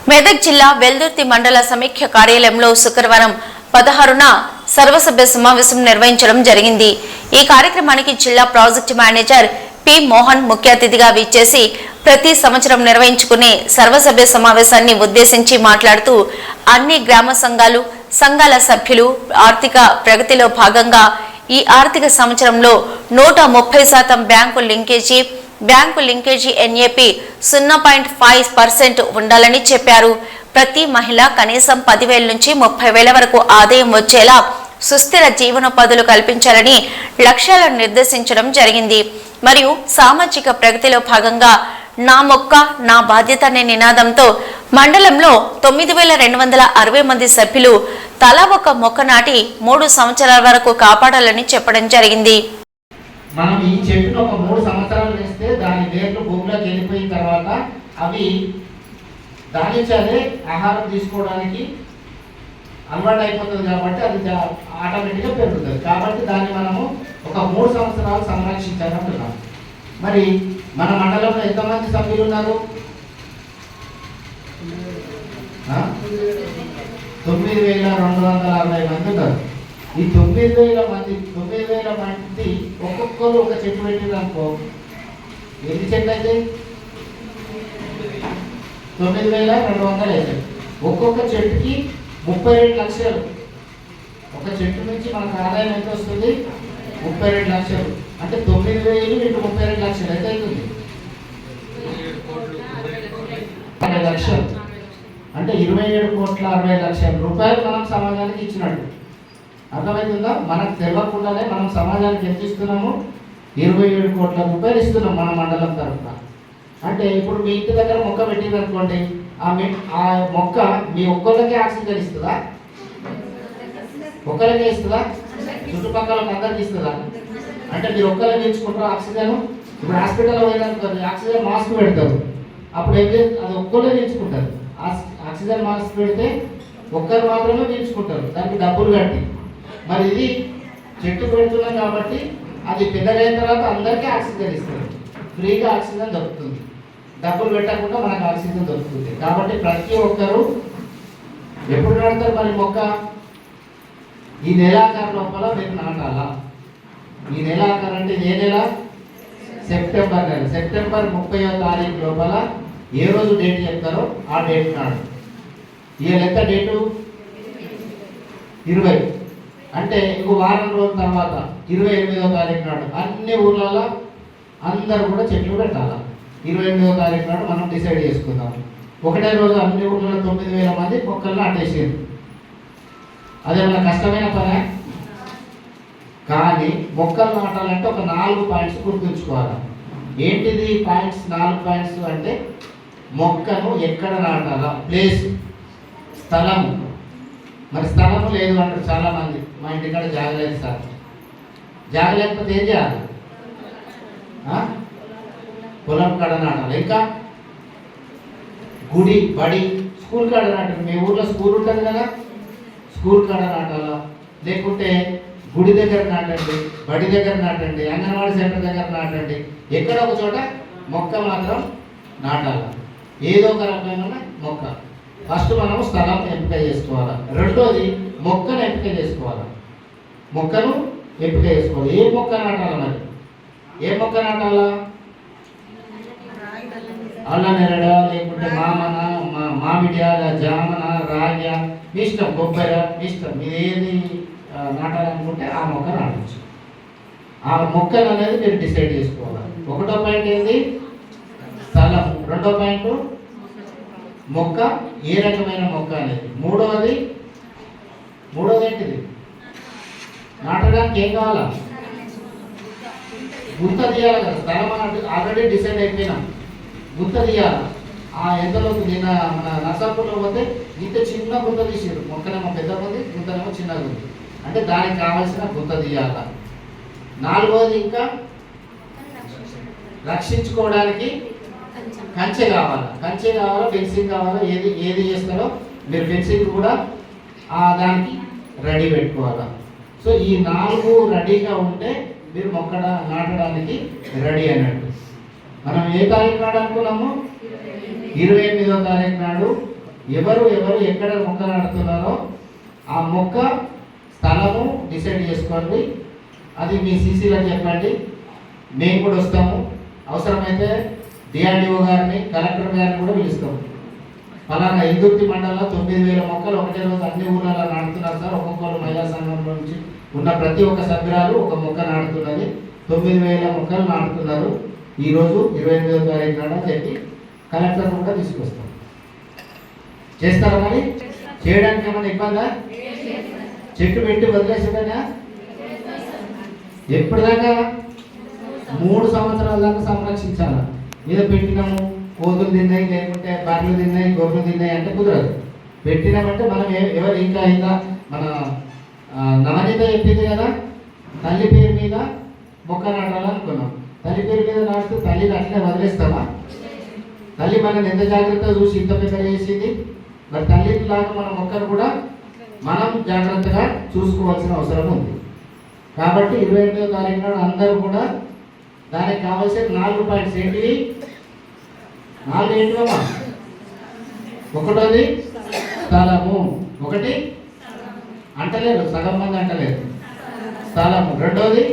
మెదక్ జిల్లా వెల్దుర్తి మండల సమీక్ష కార్యాలయంలో శుక్రవారం 16న సర్వసభ్య సమావేశం నిర్వహించడం జరిగింది। ఈ కార్యక్రమానికి జిల్లా ప్రాజెక్టు మేనేజర్ పి మోహన్ ముఖ్య అతిథిగా విచ్చేసి ప్రతి సంవత్సరం నిర్వహించుకునే సర్వసభ్య సమావేశాన్ని ఉద్దేశించి మాట్లాడుతూ అన్ని గ్రామ సంఘాల సభ్యులు ఆర్థిక ప్రగతిలో భాగంగా ఈ ఆర్థిక సంవత్సరంలో 130% బ్యాంకు లింకేజీ ఎన్ఏపీ 0.5% ఉండాలని చెప్పారు। ప్రతి మహిళ కనీసం 10,000 నుంచి 30,000 వరకు ఆదాయం వచ్చేలా సుస్థిర జీవనోపాధులు కల్పించాలని లక్ష్యాలను నిర్దేశించడం జరిగింది। మరియు సామాజిక ప్రగతిలో భాగంగా నా మొక్క నా బాధ్యత అనే నినాదంతో మండలంలో 9,260 మంది సభ్యులు తలా ఒక మొక్క నాటి 3 సంవత్సరాల వరకు కాపాడాలని చెప్పడం జరిగింది। మనం ఈ చెట్టును ఒక 3 సంవత్సరాలు వేస్తే దాని వేర్లు భూమిలోకి వెళ్ళిపోయిన తర్వాత అవి దాని నుంచి అదే ఆహారం తీసుకోవడానికి అలవాటు అయిపోతుంది కాబట్టి అది ఆటోమేటిక్గా పెరుగుతుంది। కాబట్టి దాన్ని మనము ఒక 3 సంవత్సరాలు సంరక్షించాలంటున్నాం। మరి మన మండలంలో ఎంతమంది సభ్యులు ఉన్నారు? 9,260 మంది ఉన్నారు। ఈ 9,000 మంది ఒక్కొక్కరు ఒక చెట్టు పెట్టిందనుకో ఎన్ని చెట్లు అయితే 9,200 అయితే ఒక్కొక్క చెట్టుకి 32 లక్షలు। ఒక చెట్టు నుంచి మనకు ఆదాయం ఎంత వస్తుంది? 32 లక్షలు। అంటే 9,000 ఇంటూ 32 లక్షలు ఎంత అవుతుంది? 60 లక్షలు। అంటే 27,60,00,000 రూపాయలు మనం సమాజానికి ఇచ్చినట్టు అర్థమవుతుందా? మనకు తెలియకుండానే మనం సమాజానికి ఎంత ఇస్తున్నాము? 27 కోట్ల రూపాయలు ఇస్తున్నాం మన మండలం తరఫున। అంటే ఇప్పుడు మీ ఇంటి దగ్గర మొక్క పెట్టిందనుకోండి, ఆ మొక్క మీ ఒక్కళ్ళకే ఆక్సిజన్ ఇస్తుందా? ఒక్కరికే ఇస్తుందా? చుట్టుపక్కల అందరికి ఇస్తుందా? అంటే మీరు ఒక్కరికి ఇచ్చుకుంటారు ఆక్సిజన్? ఇప్పుడు హాస్పిటల్లో పోయిననుకోండి ఆక్సిజన్ మాస్క్ పెడతారు, అప్పుడు ఏం చేస్తుంది? అది ఒక్కరే పీల్చుకుంటారు। ఆక్సిజన్ మాస్క్ పెడితే ఒక్కరు మాత్రమే పీల్చుకుంటారు, దానికి డబ్బులు కట్టి। మరి ఇది చెట్టు పెడుతున్నాం కాబట్టి అది పెద్దగైన తర్వాత అందరికీ ఆక్సిజన్ ఇస్తారు, ఫ్రీగా ఆక్సిజన్ దొరుకుతుంది, డబ్బులు పెట్టకుండా మనకు ఆక్సిజన్ దొరుకుతుంది। కాబట్టి ప్రతి ఒక్కరూ ఎప్పుడు నాటుతారు మరి మొక్క? ఈ నెలాఖరు లోపల మీరు నాటాలా। ఈ నెలాఖరు అంటే ఏ నెల? సెప్టెంబర్ నెల। సెప్టెంబర్ 30వ తారీఖు లోపల ఏ రోజు డేట్ చెప్తారో ఆ డేట్ నాడు। ఈ లెక్క డేటు 20, అంటే ఇంకో వారం రోజుల తర్వాత 28వ తారీఖు నాడు అన్ని ఊర్లలో అందరూ కూడా చెట్లు పెట్టాలి। 28వ తారీఖు నాడు మనం డిసైడ్ చేసుకుందాం। ఒకటే రోజు అన్ని ఊర్లలో 9,000 మంది మొక్కలు నాటేసారు। అదేమన్నా కష్టమైన పనే? కానీ మొక్కలు నాటాలంటే ఒక 4 పాయింట్స్ గుర్తుంచుకోవాలి। ఏంటిది పాయింట్స్? 4 పాయింట్స్ అంటే మొక్కను ఎక్కడ నాటాలా, ప్లేస్, స్థలము। మరి స్థలము లేదు అంటారు చాలా మంది, మా ఇంటికాడ జాగ లేదు సార్। జాగ లేకపోతే ఏం చేయాలి? పొలం కాడ నాటాలి। ఇంకా గుడి, బడి, స్కూల్ కాడ నాటాలి। మీ ఊర్లో స్కూల్ ఉంటుంది కదా, స్కూల్ కాడ నాటాలా, లేకుంటే గుడి దగ్గర నాటండి, బడి దగ్గర నాటండి, అంగన్వాడీ సెంటర్ దగ్గర నాటండి, ఎక్కడ ఒక చోట మొక్క మాత్రం నాటాలి, ఏదో ఒక రకమైన మొక్క। ఫస్ట్ మనం స్థలం ఎంపిక చేసుకోవాలి, రెండోది మొక్కను ఎంపిక చేసుకోవాలి। మొక్కను ఎంపిక చేసుకోవాలి। ఏ మొక్క నాటాలి? మరి ఏ మొక్క నాటాలా? అల్లనేరడ, లేకుంటే మామిడి, జామన, రాయ, మీ ఇష్టం, కొబ్బరి, మీ ఇష్టం, మీరు ఏది నాటాలనుకుంటే ఆ మొక్క నాటచ్చు। ఆ మొక్కలు అనేది మీరు డిసైడ్ చేసుకోవాలి। 1వ పాయింట్ ఏంటి? స్థలం। 2వ పాయింట్ మొక్క, ఏ రకమైన మొక్క అనేది। మూడవది ఏంటిది? నాటడానికి ఏం కావాలా? గుంత తీయాలి కదా, స్థలం ఆల్రెడీ డిసైడ్ అయిపోయినాం, గుంత తీయాలి। ఎంతలో మన నర్సాపూర్లో పోతే ఇంత చిన్న గుంత తీసారు, మొక్కనేమో పెద్ద ఉంది, గుంతనేమో చిన్నగా ఉంది, అంటే దానికి కావాల్సిన గుంత తీయాల। 4వది ఇంకా రక్షించుకోవడానికి కంచె కావాలా, ఫెన్సింగ్ కావాలా, ఏది చేస్తారో మీరు ఫెన్సింగ్ కూడా దానికి రెడీ పెట్టుకోవాలా। సో ఈ 4 రెడీగా ఉంటే మీరు మొక్క నాటడానికి రెడీ అన్నట్టు। మనం ఏ తారీఖు నాడు అనుకున్నాము? 28వ తారీఖు నాడు ఎవరు ఎక్కడ మొక్క నాటుతున్నారో ఆ మొక్క స్థలము డిసైడ్ చేసుకోండి. అది మీ సీసీలో చెప్పండి, మేము కూడా వస్తాము. అవసరమైతే డిఆర్డిఓ గారిని, కలెక్టర్ గారిని కూడా పిలుస్తాము. ఫలానా ఇందుర్తి మండలంలో 9,000 మొక్కలు ఒకటే రోజు అన్ని ఊళ్ళలో నాటుతున్నారు సార్. ఒక్కొక్కరు మహిళా సంఘంలో నుంచి ఉన్న ప్రతి ఒక్క సభ్యురాలు ఒక మొక్క నాటుతున్నది. 9,000 మొక్కలు నాటుతున్నారు. ఈరోజు 28వ తారీఖు నాడు చెప్పి కలెక్టర్ కూడా తీసుకొస్తాం. చేస్తారా? మరి చేయడానికి ఏమైనా ఇబ్బందా? చెట్టు పెట్టి వదిలేసేదనా? ఎప్పటిదాకా 3 సంవత్సరాల దాకా సంరక్షించాలి. మీద పెట్టినాము, కోతులు తిన్నాయి, లేకుంటే బర్రెలు తిన్నాయి, గొర్రెలు తిన్నాయి అంటే కుదరదు. పెట్టినామంటే మనం ఎవరు ఇంకా మన నవనీత చెప్పింది కదా, తల్లి పేరు మీద మొక్క నాటాలనుకున్నాం. తల్లి పేరు మీద నాటుతూ తల్లిని అట్లే వదిలేస్తామా? తల్లి మనల్ని ఎంత జాగ్రత్తగా చూసి ఇంత పెద్ద చేసింది. మరి తల్లిని లాగా మన మొక్కను కూడా మనం జాగ్రత్తగా చూసుకోవాల్సిన అవసరం ఉంది. కాబట్టి 28వ తారీఖు నాడు అందరూ కూడా దానికి కావాల్సిన 4 పాయింట్స్ ఏంటివి? 4 ఏంటివమ్మా? ఒకటోది స్థలము, ఒకటి అంటలేరు, సగం మంది అంటలేరు స్థలము. రెండోది